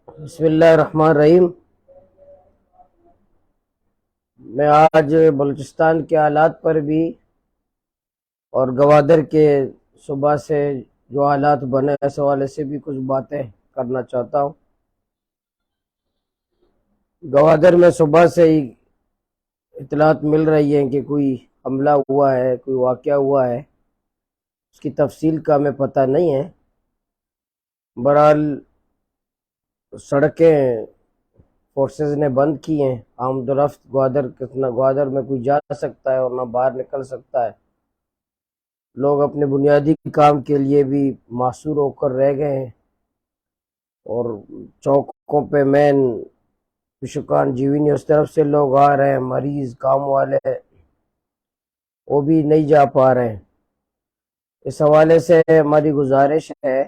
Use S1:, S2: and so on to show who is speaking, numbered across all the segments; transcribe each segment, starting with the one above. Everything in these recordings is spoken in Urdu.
S1: بسم اللہ الرحمن الرحیم۔ میں آج بلوچستان کے حالات پر بھی اور گوادر کے صوبہ سے جو حالات بنے اس حوالے سے بھی کچھ باتیں کرنا چاہتا ہوں۔ گوادر میں صبح سے ہی اطلاعات مل رہی ہیں کہ کوئی حملہ ہوا ہے، کوئی واقعہ ہوا ہے، اس کی تفصیل کا ہمیں پتہ نہیں ہے۔ بہرحال سڑکیں فورسز نے بند کی ہیں، آمد و رفت گوادر میں کوئی جا سکتا ہے اور نہ باہر نکل سکتا ہے۔ لوگ اپنے بنیادی کام کے لیے بھی محصور ہو کر رہ گئے ہیں، اور چوکوں پہ مین پشکان جیونی اس طرف سے لوگ آ رہے ہیں، مریض کام والے وہ بھی نہیں جا پا رہے ہیں۔ اس حوالے سے ہماری گزارش ہے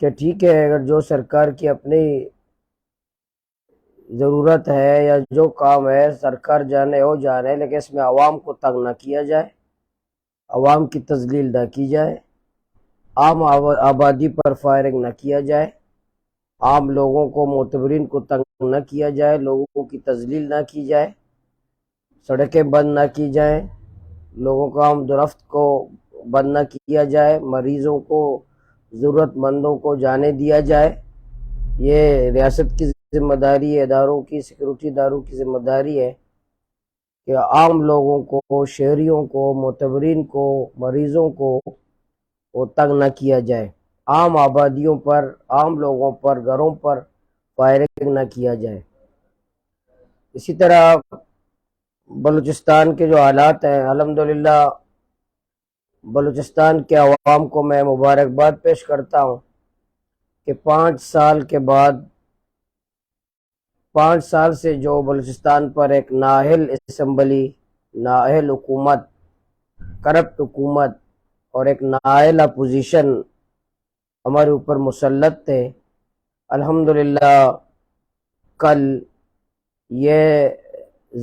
S1: کہ ٹھیک ہے، اگر جو سرکار کی اپنی ضرورت ہے یا جو کام ہے سرکار جانے ہو جانے، لیکن اس میں عوام کو تنگ نہ کیا جائے، عوام کی تذلیل نہ کی جائے، عام آبادی پر فائرنگ نہ کیا جائے، عام لوگوں کو معتبرین کو تنگ نہ کیا جائے، لوگوں کی تذلیل نہ کی جائے، سڑکیں بند نہ کی جائیں، لوگوں کا آمد و رفت کو بند نہ کیا جائے، مریضوں کو ضرورت مندوں کو جانے دیا جائے۔ یہ ریاست کی ذمہ داری ہے، اداروں کی، سیکورٹی اداروں کی ذمہ داری ہے کہ عام لوگوں کو، شہریوں کو، معتبرین کو، مریضوں کو وہ تنگ نہ کیا جائے، عام آبادیوں پر، عام لوگوں پر، گھروں پر فائرنگ نہ کیا جائے۔ اسی طرح بلوچستان کے جو حالات ہیں، الحمدللہ بلوچستان کے عوام کو میں مبارکباد پیش کرتا ہوں کہ 5 سال سے جو بلوچستان پر ایک نااہل اسمبلی، نااہل حکومت، کرپٹ حکومت اور ایک نااہل اپوزیشن ہمارے اوپر مسلط تھے، الحمدللہ کل یہ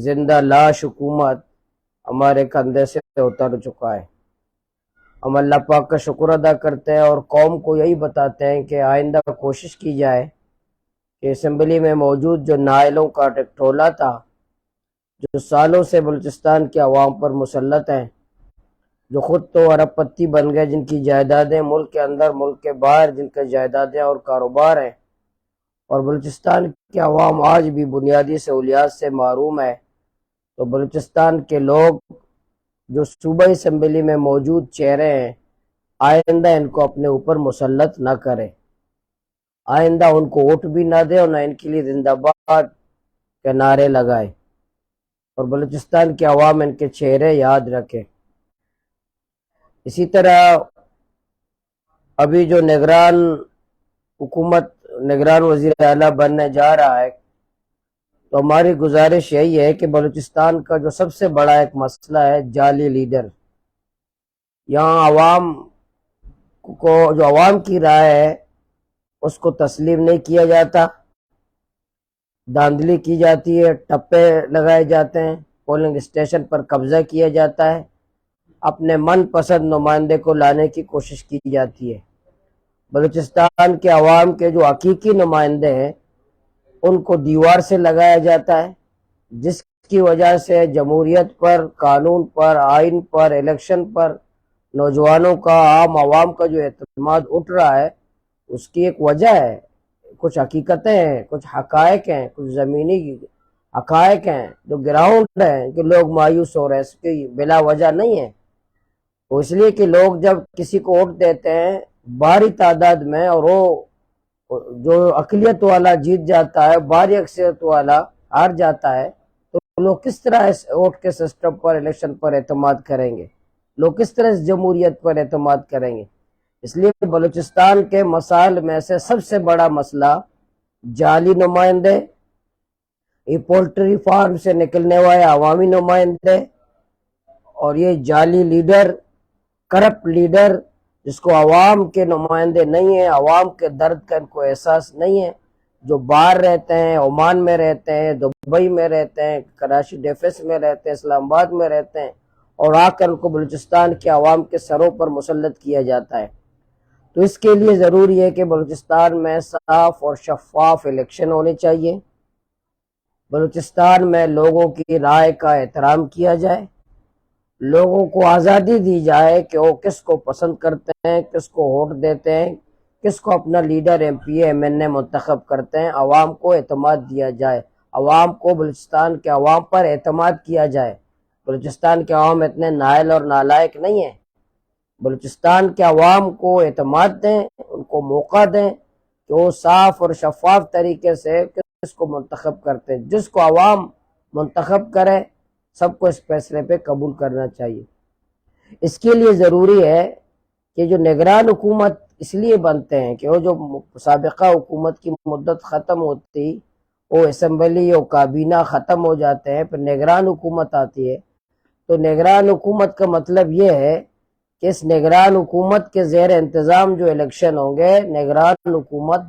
S1: زندہ لاش حکومت ہمارے کندھے سے اتر چکا ہے۔ ہم اللہ پاک کا شکر ادا کرتے ہیں اور قوم کو یہی بتاتے ہیں کہ آئندہ کوشش کی جائے کہ اسمبلی میں موجود جو نااہلوں کا ٹولہ تھا، جو سالوں سے بلوچستان کے عوام پر مسلط ہیں، جو خود تو ارب پتی بن گئے، جن کی جائیدادیں ملک کے اندر ملک کے باہر، جن کے جائیدادیں اور کاروبار ہیں، اور بلوچستان کے عوام آج بھی بنیادی سہولیات سے محروم ہے، تو بلوچستان کے لوگ جو صوبائی اسمبلی میں موجود چہرے ہیں، آئندہ ان کو اپنے اوپر مسلط نہ کرے، آئندہ ان کو ووٹ بھی نہ دے اور نہ ان کے لیے زندہ باد کے نعرے لگائے، اور بلوچستان کے عوام ان کے چہرے یاد رکھے۔ اسی طرح ابھی جو نگران وزیر اعلیٰ بننے جا رہا ہے، تو ہماری گزارش یہی ہے کہ بلوچستان کا جو سب سے بڑا ایک مسئلہ ہے جعلی لیڈر، یہاں عوام کی رائے ہے اس کو تسلیم نہیں کیا جاتا، دھاندلی کی جاتی ہے، ٹپے لگائے جاتے ہیں، پولنگ اسٹیشن پر قبضہ کیا جاتا ہے، اپنے من پسند نمائندے کو لانے کی کوشش کی جاتی ہے۔ بلوچستان کے عوام کے جو حقیقی نمائندے ہیں ان کو دیوار سے لگایا جاتا ہے، جس کی وجہ سے جمہوریت پر، قانون پر، آئین پر، الیکشن پر نوجوانوں کا، عام عوام کا جو اعتماد اٹھ رہا ہے، اس کی ایک وجہ ہے، کچھ حقیقتیں ہیں، کچھ حقائق ہیں، کچھ زمینی حقائق ہیں جو گراؤنڈ ہیں کہ لوگ مایوس ہو رہے ہیں، اس کی بلا وجہ نہیں ہے۔ وہ اس لیے کہ لوگ جب کسی کو ووٹ دیتے ہیں بھاری تعداد میں، اور وہ جو اقلیت والا جیت جاتا ہے، بھاری اکثریت والا ہار جاتا ہے، تو لوگ کس طرح اس ووٹ کے سسٹم پر، الیکشن پر اعتماد کریں گے؟ لوگ کس طرح اس جمہوریت پر اعتماد کریں گے؟ اس لیے بلوچستان کے مسائل میں سے سب سے بڑا مسئلہ جعلی نمائندے، یہ پولٹری فارم سے نکلنے والے عوامی نمائندے، اور یہ جعلی لیڈر، کرپٹ لیڈر، جس کو عوام کے نمائندے نہیں ہیں، عوام کے درد کا ان کو احساس نہیں ہے، جو باہر رہتے ہیں، عمان میں رہتے ہیں، دبئی میں رہتے ہیں، کراچی ڈیفنس میں رہتے ہیں، اسلام آباد میں رہتے ہیں، اور آ کر ان کو بلوچستان کے عوام کے سروں پر مسلط کیا جاتا ہے۔ تو اس کے لیے ضروری ہے کہ بلوچستان میں صاف اور شفاف الیکشن ہونے چاہیے، بلوچستان میں لوگوں کی رائے کا احترام کیا جائے، لوگوں کو آزادی دی جائے کہ وہ کس کو پسند کرتے ہیں، کس کو ووٹ دیتے ہیں، کس کو اپنا leader M P A M N A منتخب کرتے ہیں، عوام کو اعتماد دیا جائے، عوام کو بلوچستان کے عوام پر اعتماد کیا جائے۔ بلوچستان کے عوام اتنے نااہل اور نالائق نہیں ہیں، بلوچستان کے عوام کو اعتماد دیں، ان کو موقع دیں کہ وہ صاف اور شفاف طریقے سے کس کو منتخب کرتے ہیں، جس کو عوام منتخب کرے سب کو اس فیصلے پہ قبول کرنا چاہیے۔ اس کے لیے ضروری ہے کہ جو نگران حکومت اس لیے بنتے ہیں کہ وہ جو سابقہ حکومت کی مدت ختم ہوتی، وہ اسمبلی اور کابینہ ختم ہو جاتے ہیں، پھر نگران حکومت آتی ہے، تو نگران حکومت کا مطلب یہ ہے کہ اس نگران حکومت کے زیر انتظام جو الیکشن ہوں گے، نگران حکومت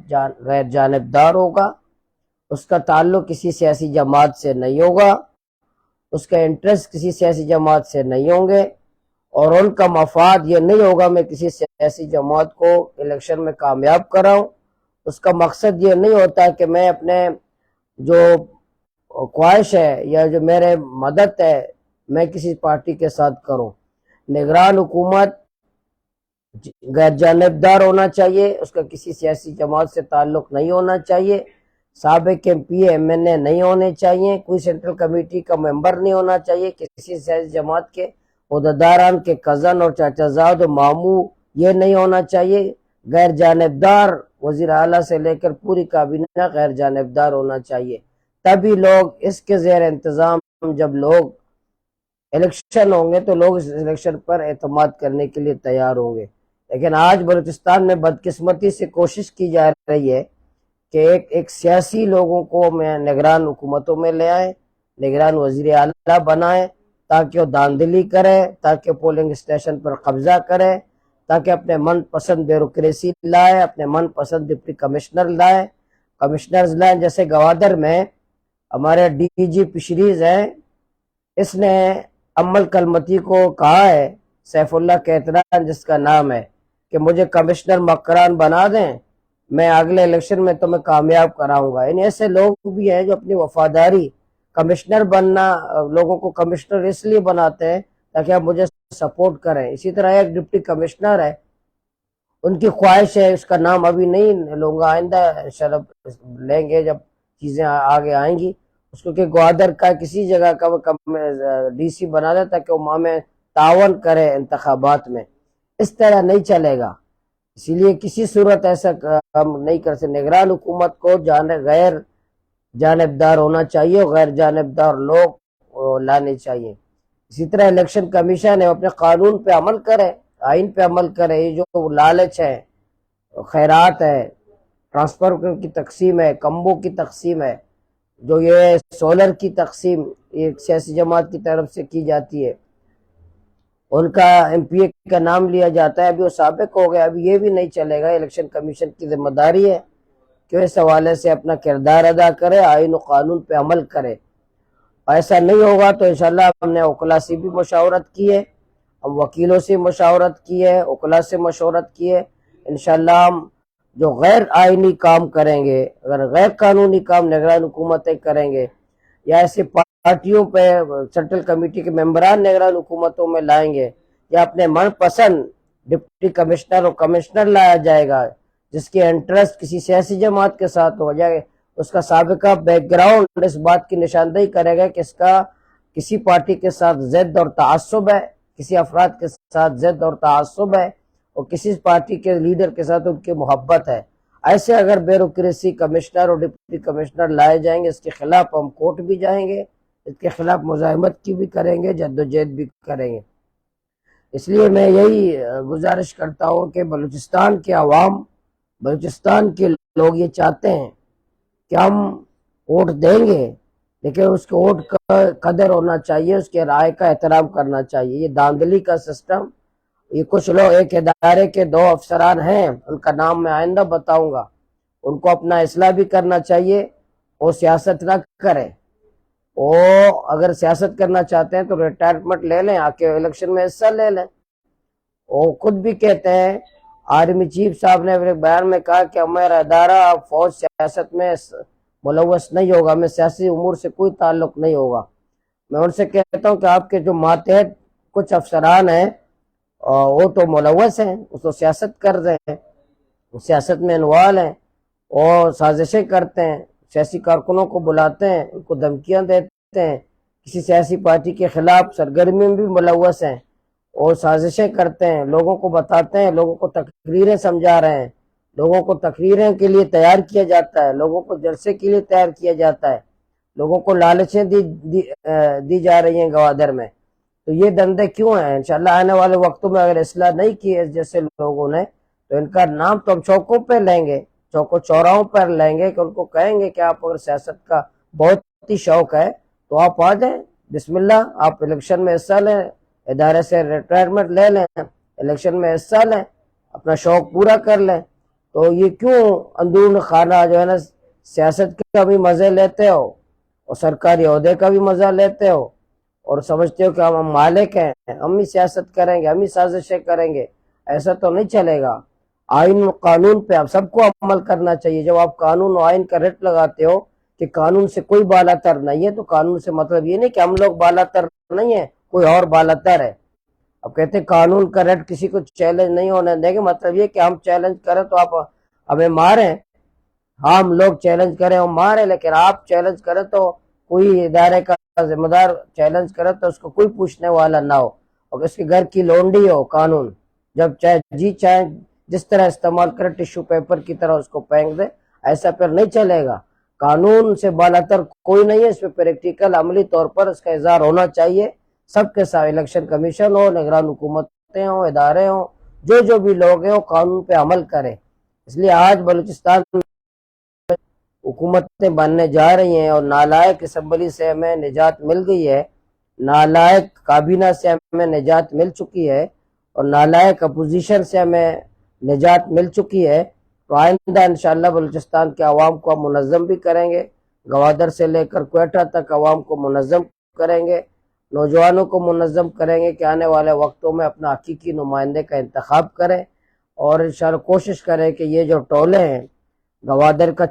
S1: غیر جانبدار ہوگا، اس کا تعلق کسی سیاسی جماعت سے نہیں ہوگا، اس کا انٹرسٹ کسی سیاسی جماعت سے نہیں ہوں گے، اور ان کا مفاد یہ نہیں ہوگا میں کسی سیاسی جماعت کو الیکشن میں کامیاب کراؤں، اس کا مقصد یہ نہیں ہوتا کہ میں اپنے جو خواہش ہے یا جو میرے مدد ہے میں کسی پارٹی کے ساتھ کروں۔ نگران حکومت غیر جانبدار ہونا چاہیے، اس کا کسی سیاسی جماعت سے تعلق نہیں ہونا چاہیے، سابق M P A M N A نہیں ہونے چاہیے، کوئی سینٹرل کمیٹی کا ممبر نہیں ہونا چاہیے، کسی سیاسی جماعت کے عہدیداران کے کزن اور چاچا زاد و ماموں یہ نہیں ہونا چاہیے، غیر جانبدار وزیر اعلیٰ سے لے کر پوری کابینہ غیر جانبدار ہونا چاہیے، تبھی لوگ اس کے زیر انتظام جب لوگ الیکشن ہوں گے تو لوگ اس الیکشن پر اعتماد کرنے کے لیے تیار ہوں گے۔ لیکن آج بلوچستان میں بدقسمتی سے کوشش کی جا رہی ہے کہ ایک سیاسی لوگوں کو میں نگران حکومتوں میں لے آئیں، نگران وزیر اعلیٰ بنائیں تاکہ وہ داندلی کرے، تاکہ پولنگ اسٹیشن پر قبضہ کرے، تاکہ اپنے من پسند بیوروکریسی لائے، اپنے من پسند ڈپٹی کمشنرز لائیں۔ جیسے گوادر میں ہمارے ڈی جی فشریز ہیں، اس نے امل کلمتی کو کہا ہے، سیف اللہ کیتران جس کا نام ہے، کہ مجھے کمشنر مکران بنا دیں، میں اگلے الیکشن میں تمہیں کامیاب کراؤں گا۔ یعنی ایسے لوگ بھی ہیں جو اپنی وفاداری کمشنر بننا، لوگوں کو کمشنر اس لیے بناتے ہیں تاکہ آپ مجھے سپورٹ کریں۔ اسی طرح ایک ڈپٹی کمشنر ہے، ان کی خواہش ہے، اس کا نام ابھی نہیں لوں گا، آئندہ انشاءاللہ لیں گے جب چیزیں آگے آئیں گی، اس کو کہ گوادر کا کسی جگہ کا ڈی سی بنا دے تاکہ وہ وہاں میں تعاون کرے انتخابات میں۔ اس طرح نہیں چلے گا، اسی لیے کسی صورت ایسا کام نہیں کر سکتے۔ نگران حکومت کو غیر جانبدار ہونا چاہیے، غیر جانبدار لوگ لانے چاہیے۔ اسی طرح الیکشن کمیشن ہے اپنے قانون پہ عمل کرے، آئین پہ عمل کرے۔ یہ جو لالچ ہے، خیرات ہے، ٹرانسفر کی تقسیم ہے، کمبو کی تقسیم ہے، جو یہ سولر کی تقسیم ایک سیاسی جماعت کی طرف سے کی جاتی ہے، ان کا ایم پی اے کا نام لیا جاتا ہے، ابھی وہ سابق ہو گیا، ابھی یہ بھی نہیں چلے گا۔ الیکشن کمیشن کی ذمہ داری ہے کہ اس حوالے سے اپنا کردار ادا کرے، آئین و قانون پہ عمل کرے۔ ایسا نہیں ہوگا تو انشاءاللہ ہم نے وکلا سے بھی مشاورت کی ہے، ہم وکیلوں سے مشاورت کی ہے، وکلا سے مشاورت کی ہے۔ انشاءاللہ ہم جو غیر آئینی کام کریں گے، اگر غیر قانونی کام نگران حکومتیں کریں گے یا ایسے پارٹیوں پہ سینٹرل کمیٹی کے ممبران نگران حکومتوں میں لائیں گے، یا اپنے من پسند ڈپٹی کمشنر اور کمشنر لایا جائے گا جس کے انٹرسٹ کسی سیاسی جماعت کے ساتھ ہو جائے، اس کا سابقہ بیک گراؤنڈ اس بات کی نشاندہی کرے گا کہ اس کا کسی پارٹی کے ساتھ ضد اور تعصب ہے، کسی افراد کے ساتھ ضد اور تعصب ہے، اور کسی پارٹی کے لیڈر کے ساتھ ان کی محبت ہے۔ ایسے اگر بیوروکریسی کمشنر اور ڈپٹی کمشنر لائے جائیں گے، اس کے خلاف ہم کورٹ بھی جائیں گے، اس کے خلاف مزاحمت کی بھی کریں گے، جدوجہد بھی کریں گے۔ اس لیے میں یہی گزارش کرتا ہوں کہ بلوچستان کے عوام، بلوچستان کے لوگ یہ چاہتے ہیں کہ ہم ووٹ دیں گے، لیکن اس کے ووٹ کا قدر ہونا چاہیے، اس کے رائے کا احترام کرنا چاہیے۔ یہ داندلی کا سسٹم، یہ کچھ لوگ ایک ادارے کے 2 افسران ہیں، ان کا نام میں آئندہ بتاؤں گا، ان کو اپنا اصلاح بھی کرنا چاہیے، وہ سیاست نہ کریں، وہ اگر سیاست کرنا چاہتے ہیں تو ریٹائرمنٹ لے لیں، آ کے الیکشن میں حصہ لے لیں۔ وہ خود بھی کہتے ہیں آرمی چیف صاحب نے اپنے بیان میں کہا کہ ہمارا ادارہ فوج سیاست میں ملوث نہیں ہوگا، ہمیں سیاسی امور سے کوئی تعلق نہیں ہوگا۔ میں ان سے کہتا ہوں کہ آپ کے جو ماتحت کچھ افسران ہیں وہ تو ملوث ہیں، وہ تو سیاست کر رہے ہیں، وہ سیاست میں انوالو ہیں اور سازشیں کرتے ہیں، سیاسی کارکنوں کو بلاتے ہیں، ان کو دھمکیاں دیتے ہیں، کسی سیاسی پارٹی کے خلاف سرگرمی میں بھی ملوث ہیں اور سازشیں کرتے ہیں، لوگوں کو بتاتے ہیں، لوگوں کو تقریریں سمجھا رہے ہیں، لوگوں کو تقریریں کے لیے تیار کیا جاتا ہے، لوگوں کو جلسے کے لیے تیار کیا جاتا ہے، لوگوں کو لالچیں دی جا رہی ہیں گوادر میں۔ تو یہ دندے کیوں ہیں؟ انشاءاللہ آنے والے وقتوں میں اگر اصلاح نہیں کی ہے جیسے لوگوں نے تو ان کا نام تو ہم چوکوں پہ لیں گے، چوکوں چوراہوں پر لیں گے کہ ان کو کہیں گے کہ آپ اگر سیاست کا بہت ہی شوق ہے تو آپ آ جائیں، بسم اللہ، آپ الیکشن میں حصہ لیں، ادارے سے ریٹائرمنٹ لے لیں، الیکشن میں حصہ لیں، اپنا شوق پورا کر لیں۔ تو یہ کیوں اندرون خانہ جو ہے نا سیاست کا بھی مزے لیتے ہو اور سرکاری عہدے کا بھی مزہ لیتے ہو اور سمجھتے ہو کہ ہم مالک ہیں، ہم ہی سیاست کریں گے، ہم ہی سازشیں کریں گے؟ ایسا تو نہیں چلے گا۔ آئین و قانون پہ آپ سب کو عمل کرنا چاہیے۔ جب آپ قانون و آئین کا رٹ لگاتے ہو کہ قانون سے کوئی بالا تر نہیں ہے، تو قانون سے مطلب یہ نہیں کہ ہم لوگ بالا تر نہیں ہیں، کوئی اور بالا تر ہے۔ اب کہتے ہیں قانون کا رٹ کسی کو چیلنج نہیں ہونے دیں گے، مطلب یہ کہ ہم چیلنج کریں تو آپ ہمیں ماریں، ہم لوگ چیلنج کریں اور ماریں، لیکن آپ چیلنج کریں تو کوئی ادارے کا ذمہ دار چیلنج کرے تو اس کو کوئی پوچھنے والا نہ ہو، اور اس کے گھر کی لونڈی ہو قانون، جب چاہے جس طرح استعمال کرے ٹشو پیپر کی طرح اس کو پھینک دے، ایسا پھر نہیں چلے گا۔ قانون سے بالاتر کوئی نہیں ہے، اس پہ پریکٹیکل عملی طور پر اس کا اظہار ہونا چاہیے۔ سب کے ساتھ الیکشن کمیشن ہو، نگران حکومتیں ہوں، ادارے ہوں، جو بھی لوگ ہیں وہ قانون پہ عمل کریں۔ اس لیے آج بلوچستان میں حکومتیں بننے جا رہی ہیں اور نالائق اسمبلی سے ہمیں نجات مل گئی ہے، نالائق کابینہ سے ہمیں نجات مل چکی ہے اور نالائق اپوزیشن سے ہمیں نجات مل چکی ہے۔ تو آئندہ انشاءاللہ بلوچستان کے عوام کو ہم منظم بھی کریں گے، گوادر سے لے کر کوئٹہ تک عوام کو منظم کریں گے، نوجوانوں کو منظم کریں گے کہ آنے والے وقتوں میں اپنا حقیقی نمائندے کا انتخاب کریں اور انشاءاللہ کوشش کریں کہ یہ جو ٹولے ہیں گوادر کا